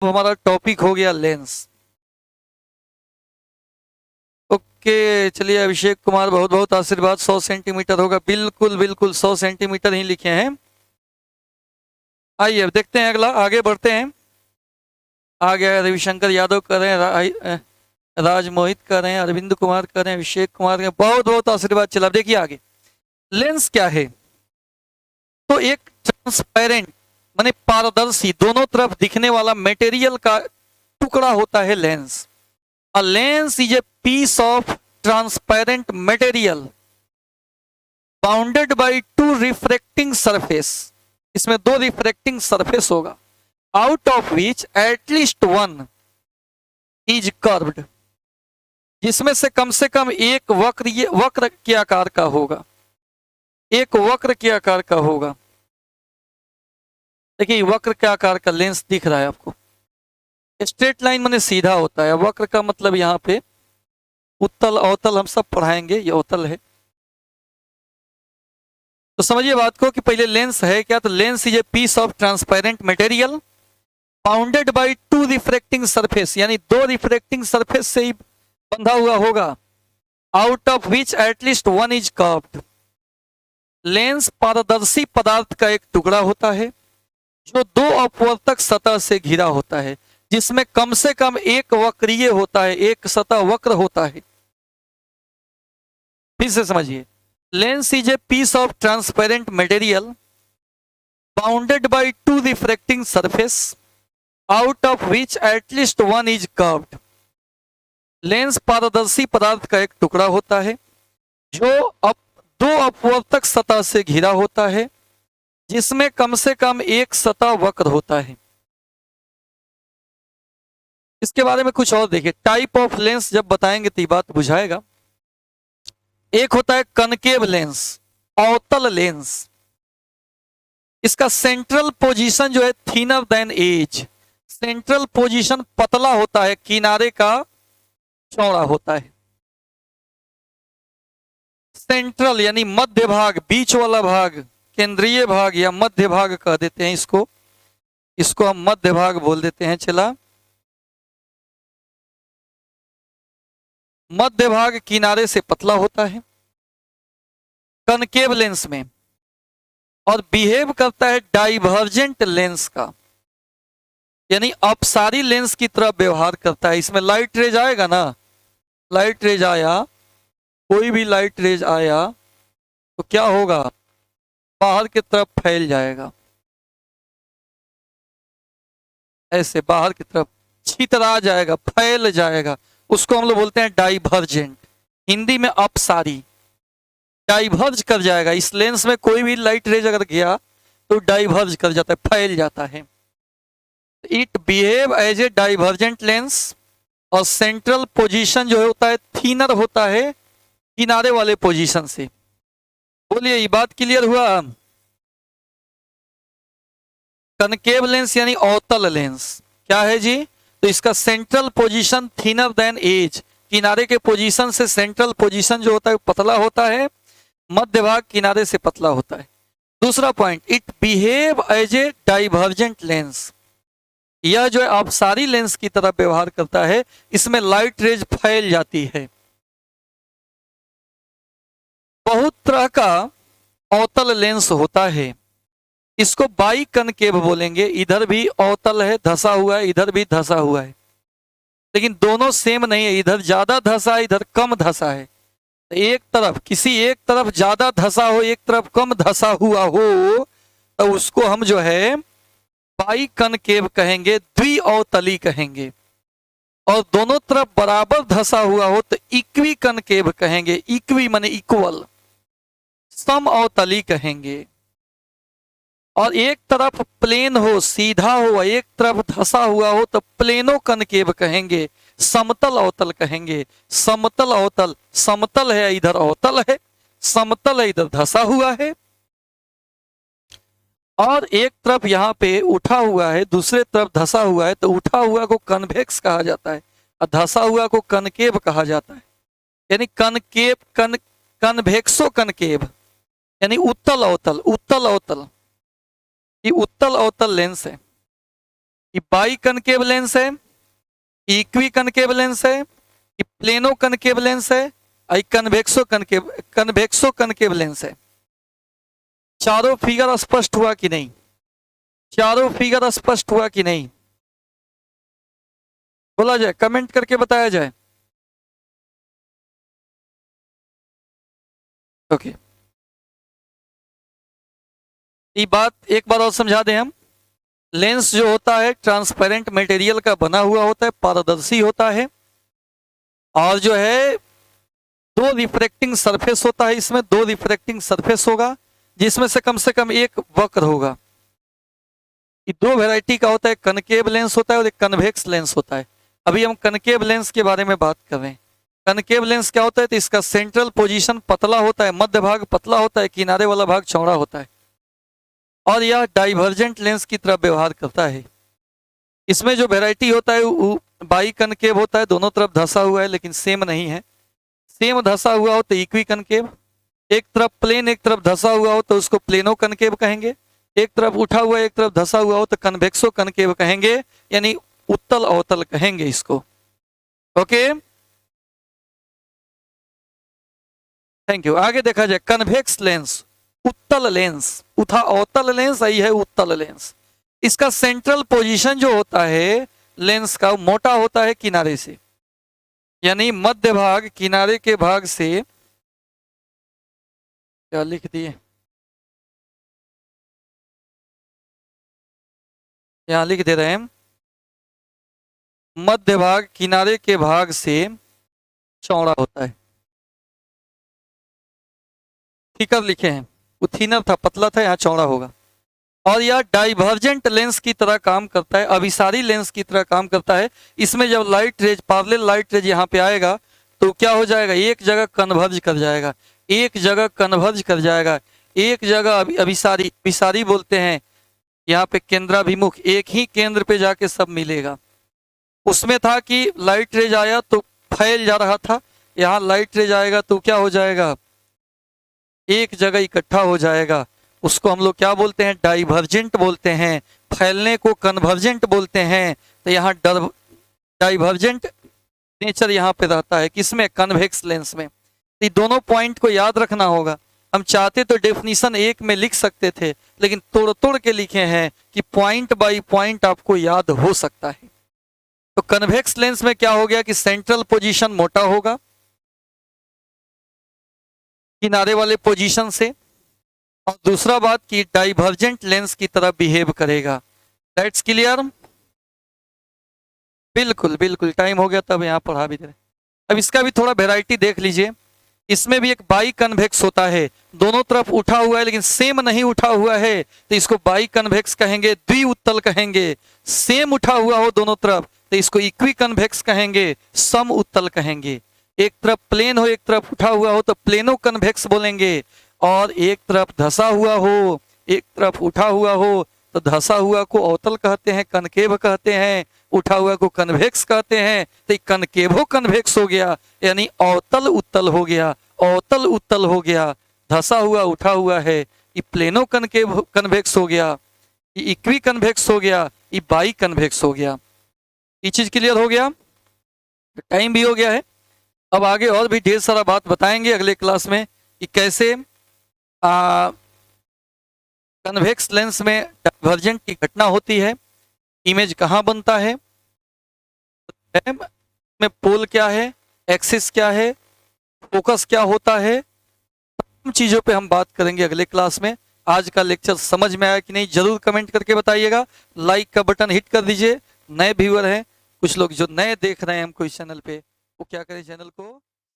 तो हमारा टॉपिक हो गया लेंस। ओके, चलिए अभिषेक कुमार बहुत बहुत आशीर्वाद। 100 सेंटीमीटर होगा, बिल्कुल बिल्कुल 100 सेंटीमीटर ही लिखे हैं। आइए अब देखते हैं, अगला आगे बढ़ते हैं। आ गया रविशंकर यादव कर रहे हैं, राज मोहित कर रहे हैं, अरविंद कुमार कर रहे हैं, अभिषेक कुमार कर रहे हैं। बहुत बहुत आशीर्वाद। चला, अब देखिए आगे। लेंस क्या है? तो एक ट्रांसपेरेंट माने पारदर्शी, दोनों तरफ दिखने वाला मटेरियल का टुकड़ा होता है lens. A lens is a piece of transparent material bounded by two refracting surface. इसमें दो रिफ्रैक्टिंग सरफेस होगा। Out of which at least one is curved, जिसमें से कम एक वक्र, ये वक्र के आकार का होगा, एक वक्र के आकार का होगा। देखिए वक्र के आकार का लेंस दिख रहा है आपको। स्ट्रेट लाइन माने सीधा होता है, वक्र का मतलब यहाँ पे उत्तल अवतल हम सब पढ़ाएंगे, ये अवतल है। तो समझिए बात को कि पहले लेंस है क्या। तो lens is a piece of transparent material bounded by two refracting surface, यानी दो रिफ्रैक्टिंग सरफेस से ही बंधा हुआ होगा। Out of which at least one is curved. Lens पारदर्शी पदार्थ का एक टुकड़ा होता है जो दो अपवर्तक सतह से घिरा होता है, जिसमें कम से कम एक वक्रीय होता है, एक सतह वक्र होता है। फिर से समझिए, lens is a piece of transparent material bounded by two refracting surface out of which at least one is curved. Lens पारदर्शी पदार्थ का एक टुकड़ा होता है जो दो अपवर्तक सतह से घिरा होता है, जिसमें कम से कम एक सतह वक्र होता है। इसके बारे में कुछ और देखिए। टाइप ऑफ लेंस जब बताएंगे तो ये बात बुझाएगा। एक होता है कनकेव लेंस, अवतल लेंस। इसका सेंट्रल पोजीशन जो है thinner than edge, central position पतला होता है, किनारे का चौड़ा होता है। सेंट्रल यानी मध्य भाग, बीच वाला भाग, केंद्रीय भाग या मध्य भाग कह देते हैं इसको। इसको हम मध्य भाग बोल देते हैं। चला, मध्य भाग किनारे से पतला होता है कनकेव लेंस में, और बिहेव करता है डाइवर्जेंट लेंस का, यानी अपसारी लेंस की तरह व्यवहार करता है। इसमें लाइट रेज आएगा ना, लाइट रेज आया, कोई भी लाइट रेज आया तो क्या होगा, बाहर की तरफ फैल जाएगा, ऐसे बाहर की तरफ छितरा जाएगा, फैल जाएगा। उसको हम लोग बोलते हैं डाइवर्जेंट, हिंदी में अपसारी। डाइवर्ज कर जाएगा। इस लेंस में कोई भी लाइट रेज अगर गया तो डाइवर्ज कर जाता है, फैल जाता है। It behave as a divergent lens, और सेंट्रल पोजीशन जो होता है थिनर होता है किनारे वाले पोजीशन से। बोलिए ये बात क्लियर हुआ? कनकेव लेंस यानी अवतल लेंस क्या है जी? तो इसका central position thinner than edge, किनारे के पोजीशन से सेंट्रल पोजीशन जो होता है पतला होता है, मध्य भाग किनारे से पतला होता है। दूसरा point, it behave as a divergent lens, यह जो है अपसारी लेंस की तरह व्यवहार करता है। इसमें लाइट रेज फैल जाती है। बहुत तरह का अवतल लेंस होता है, इसको बाई कनकेव बोलेंगे। इधर भी अवतल है, धसा हुआ है, इधर भी धसा हुआ है, लेकिन दोनों सेम नहीं है। इधर ज्यादा धसा है, इधर कम धसा है। एक तरफ, किसी एक तरफ ज्यादा धसा हो, एक तरफ कम धसा हुआ हो, तो उसको हम जो है बाई कनकेव कहेंगे, द्विअवतली कहेंगे। और दोनों तरफ बराबर धसा हुआ हो तो इक्वी कनकेव कहेंगे। इक्वी माने इक्वल, सम अवतली कहेंगे। और एक तरफ प्लेन हो, सीधा हो, एक तरफ धसा हुआ हो तो प्लेनो कनकेव कहेंगे, समतल अवतल कहेंगे। समतल अवतल, समतल है इधर अवतल है, समतल है इधर धसा हुआ है। और एक तरफ यहाँ पे उठा हुआ है, दूसरे तरफ धसा हुआ है, तो उठा हुआ को कन्वेक्स कहा जाता है और धसा हुआ को कनकेव कहा जाता है। यानी कनकेव, कन्वेक्सो कनकेव यानी उत्तल अवतल। उत्तल अवतल, ये उत्तल अवतल लेंस है। कि बाई कनकेव लेंस है, इक्वी कनकेव लेंस है, कि प्लेनो कनकेव लेंस है, कन्वेक्सो कनकेव लेंस है। चारों फिगर स्पष्ट हुआ कि नहीं? चारों फिगर स्पष्ट हुआ कि नहीं? बोला जाए, कमेंट करके बताया जाए। ओके, ये बात एक बार और समझा दें हम। लेंस जो होता है ट्रांसपेरेंट मटेरियल का बना हुआ होता है, पारदर्शी होता है, और जो है दो रिफ्रैक्टिंग सरफेस होता है, इसमें दो रिफ्रैक्टिंग सरफेस होगा, जिसमें से कम एक वक्र होगा। ये दो वैरायटी का होता है, कनकेव लेंस होता है और एक कन्वेक्स लेंस होता है। अभी हम कनकेव लेंस के बारे में बात कर रहे हैं। कनकेव लेंस क्या होता है? तो इसका सेंट्रल पोजीशन पतला होता है, मध्य भाग पतला होता है, किनारे वाला भाग चौड़ा होता है, और यह डाइवर्जेंट लेंस की तरह व्यवहार करता है। इसमें जो वैरायटी होता है वो बाई कनकेव होता है, दोनों तरफ धंसा हुआ है, लेकिन सेम नहीं है। सेम धंसा हुआ हो तो इक्वी कनकेव, एक तरफ प्लेन एक तरफ धंसा हुआ हो तो उसको प्लेनो कनकेव कहेंगे, एक तरफ उठा हुआ एक तरफ धंसा हुआ हो तो कन्वेक्सो कनकेव कहेंगे, यानी उत्तल अवतल कहेंगे इसको। Okay, thank you. आगे देखा जाए, कन्वेक्स लेंस, उत्तल लेंस, उठा अवतल लेंस, यही है उत्तल लेंस। इसका सेंट्रल पोजीशन जो होता है लेंस का, मोटा होता है किनारे से, यानी मध्य भाग किनारे के भाग से, क्या लिख दिए, यहां लिख दे रहे हैं, मध्य भाग किनारे के भाग से चौड़ा होता है। थिकर लिखे हैं, वो थिनर था, पतला था, यहाँ चौड़ा होगा। और यह डाइवर्जेंट लेंस की तरह काम करता है, अभिसारी लेंस की तरह काम करता है। इसमें जब light rays, parallel light rays यहाँ पे आएगा तो क्या हो जाएगा, एक जगह कन्वर्ज कर जाएगा, एक जगह कन्वर्ज कर जाएगा, एक जगह अभिसारी, अभिसारी बोलते हैं यहाँ पे केंद्राभिमुख, एक ही केंद्र पे जाके सब मिलेगा। उसमें था कि लाइट रेज आया तो फैल जा रहा था, यहाँ लाइट रेज आएगा तो क्या हो जाएगा, एक जगह इकट्ठा हो जाएगा। उसको हम लोग क्या बोलते हैं, डाइवर्जेंट बोलते हैं, फैलने को कन्वर्जेंट बोलते हैं। तो यहाँ डाइवर्जेंट नेचर यहाँ पे रहता है, किसमें, कन्वेक्स लेंस में। तो ये दोनों पॉइंट को याद रखना होगा। हम चाहते तो डेफिनेशन एक में लिख सकते थे, लेकिन तोड़ तोड़ के लिखे हैं कि पॉइंट बाय पॉइंट आपको याद हो सकता है। तो कन्वेक्स लेंस में क्या हो गया कि सेंट्रल पोजीशन मोटा होगा किनारे वाले पोजीशन से, और दूसरा बात कि डाइवर्जेंट लेंस की तरह बिहेव करेगा। That's clear? बिल्कुल बिल्कुल, टाइम हो गया तब यहाँ पढ़ा भी दे रहे। अब इसका भी थोड़ा वेराइटी देख लीजिए। इसमें भी एक बाई कन्वेक्स होता है, दोनों तरफ उठा हुआ है लेकिन सेम नहीं उठा हुआ है, तो इसको बाई कन्वेक्स कहेंगे, द्विउत्तल कहेंगे। सेम उठा हुआ हो दोनों तरफ तो इसको इक्वी कन्वेक्स कहेंगे, सम उत्तल कहेंगे। एक तरफ प्लेन हो एक तरफ उठा हुआ हो तो प्लेनो कन्वेक्स बोलेंगे, और एक तरफ धंसा हुआ हो एक तरफ उठा हुआ हो तो धंसा हुआ को अवतल कहते हैं, कनकेव कहते हैं, उठा हुआ को कन्वेक्स कहते हैं। तो कनकेवो कन्वेक्स हो गया, यानी अवतल उत्तल हो गया, अवतल उत्तल हो गया। धंसा हुआ उठा हुआ है, ये प्लेनो कनकेव कन्वेक्स हो गया, ये इक्वी कन्वेक्स हो गया, ये बाई कन्वेक्स हो गया। ये चीज क्लियर हो गया? टाइम भी हो गया है। अब आगे और भी ढेर सारा बात बताएंगे अगले क्लास में कि कैसे कन्वेक्स लेंस में डाइवर्जेंट की घटना होती है, इमेज कहाँ बनता है, में पोल क्या है, एक्सिस क्या है, फोकस क्या होता है, उन चीजों पे हम बात करेंगे अगले क्लास में। आज का लेक्चर समझ में आया कि नहीं जरूर कमेंट करके बताइएगा। लाइक का बटन हिट कर दीजिए। नए व्यूअर हैं, कुछ लोग जो नए देख रहे हैं हमको इस चैनल पे, वो क्या करें, चैनल को